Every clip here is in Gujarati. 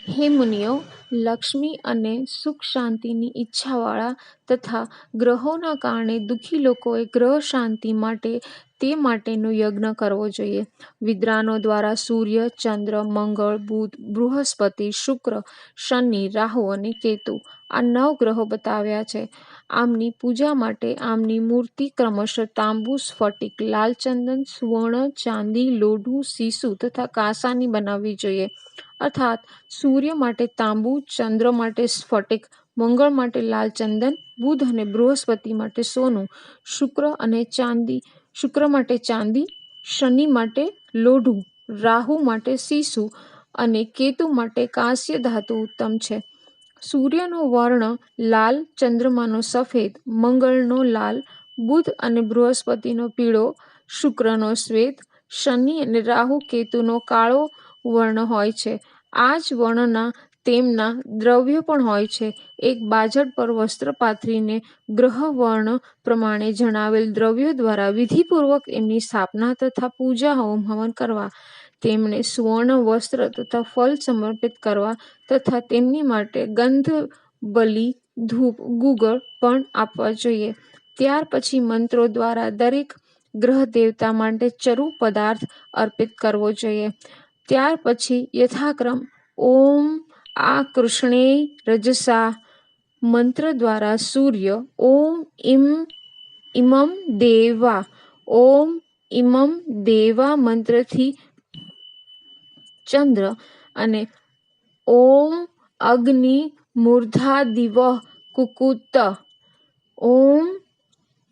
હે મુનિઓ, લક્ષ્મી અને સુખ શાંતિની ઈચ્છાવાળા તથા ગ્રહોના કારણે દુઃખી લોકોએ ગ્રહ શાંતિ માટે તે માટેનો યજ્ઞ કરવો જોઈએ. વિદ્વાનો દ્વારા સૂર્ય, ચંદ્ર, મંગળ, બુધ, બૃહસ્પતિ, શુક્ર, શનિ, રાહુ અને કેતુ આ 9 ગ્રહો બતાવ્યા છે. આમની પૂજા માટે આમની મૂર્તિ ક્રમશઃ તાંબુ, સ્ફટિક, લાલ ચંદન, સુવર્ણ, ચાંદી, લોઢું, સીસું તથા કાંસાની બનાવવી જોઈએ. અર્થાત સૂર્ય માટે તાંબુ, ચંદ્ર માટે સ્ફટિક, મંગળ માટે લાલ ચંદન, બુધ અને બૃહસ્પતિ માટે સોનું, શુક્ર માટે ચાંદી, શનિ માટે લોઢું, રાહુ માટે સીસું અને કેતુ માટે કાંસ્ય ધાતુ ઉત્તમ છે. સૂર્યનો વર્ણ લાલ, ચંદ્રમાનો સફેદ, મંગળનો લાલ, બુધ અને બૃહસ્પતિનો પીળો, શુક્રનો શ્વેત, શનિ અને રાહુ કેતુનો કાળો વર્ણ હોય છે. આ જ વર્ણના તેમના દ્રવ્યો પણ હોય છે. એક બાજટ પર વસ્ત્ર પાથરીને ગ્રહ વર્ણ પ્રમાણે જણાવેલ દ્રવ્યો દ્વારા વિધિપૂર્વક એમની સ્થાપના તથા પૂજા હોમ હવન કરવા. તેમને સુવર્ણ વસ્ત્ર તથા ફળ સમર્પિત કરવા તથા તેમની માટે ગંધ, બલિ, ધૂપ, ગુગળ પણ આપવા જોઈએ. ત્યાર પછી મંત્રો દ્વારા દરેક ગ્રહ દેવતા માટે ચરુ પદાર્થ અર્પિત કરવો જોઈએ. ત્યાર પછી યથાક્રમ ઓમ આ કૃષ્ણેય રજસા મંત્ર દ્વારા સૂર્ય, ઓમ ઇમં દેવા, ઓમ ઇમં દેવા મંત્રથી ચંદ્ર અને ઓમ અગ્નિ મૂર્ધાદિવઃ કુકુત, ઓમ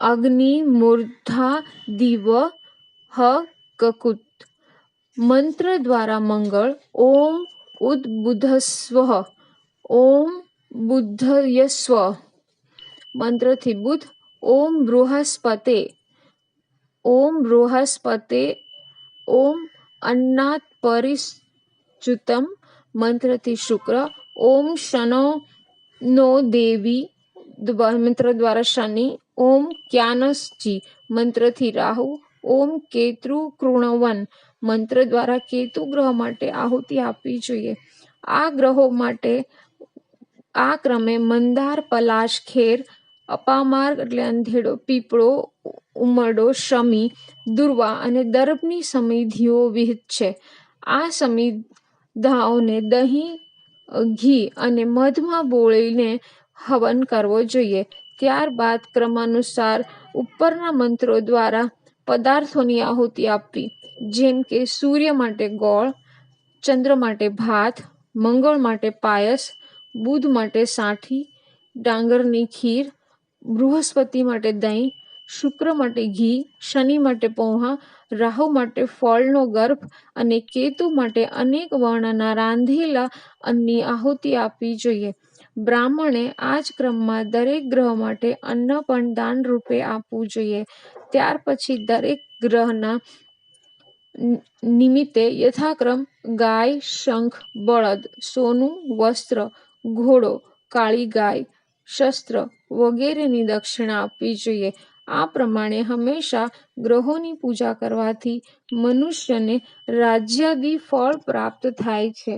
અગ્નિ મૂર્ધાદિવઃ કકુત મંત્ર દ્વારા મંગળ, ઓમ ઉદબુધસ્વઃ, ઓમ બુધયસ્વ મંત્રથી બુધ, ઓમ બૃહસ્પતે, ઓમ અન્નાત પરિચ્યુતમ મંત્રથી શુક્ર, ઓમ શનો નો દેવી મંત્ર દ્વારા શનિ, ઓમ ક્યાનસચી મંત્રથી રાહુ, ઓમ કેતુકૃણવન મંત્ર દ્વારા કેતુ ગ્રહ માટે આહુતિ આપવી જોઈએ. આ ગ્રહો માટે આ ક્રમે મંદાર, પલાશ, ખેર, અપામાર્ગ એટલે અંધેડો, પીપળો, ઉમરડો, શમી, દુર્વા અને દર્ભની સમિધિઓ વિહિત છે. આ સમિધાઓને દહીં, ઘી અને મધમાં બોળીને હવન કરવો જોઈએ. ત્યારબાદ ક્રમાનુસાર ઉપરના મંત્રો દ્વારા પદાર્થોની આહુતિ આપવી. જેમ કે સૂર્ય માટે ગોળ, ચંદ્ર માટે ભાત, મંગળ માટે પાયસ, બુધ માટે સાઠી, ડાંગરની ખીર, બૃહસ્પતિ માટે દહીં, શુક્ર માટે ઘી, શનિ માટે પૌંહા, રાહુ માટે ફળનો ગર્ભ અને કેતુ માટે અનેક વર્ણના રાંધેલા અન્નની આહુતિ આપવી જોઈએ. બ્રાહ્મણે આ જ ક્રમમાં દરેક ગ્રહ માટે અન્ન પણ દાન રૂપે આપવું જોઈએ. ત્યાર પછી દરેક ગ્રહના નિમિત્તે યથાક્રમ ગાય, શંખ, બળદ, સોનું, વસ્ત્ર, ઘોડો, કાળી ગાય, શસ્ત્ર વગેરેની દક્ષિણા આપવી જોઈએ. આ પ્રમાણે હંમેશા ગ્રહોની પૂજા કરવાથી મનુષ્યને રાજ્યાદિ ફળ પ્રાપ્ત થાય છે.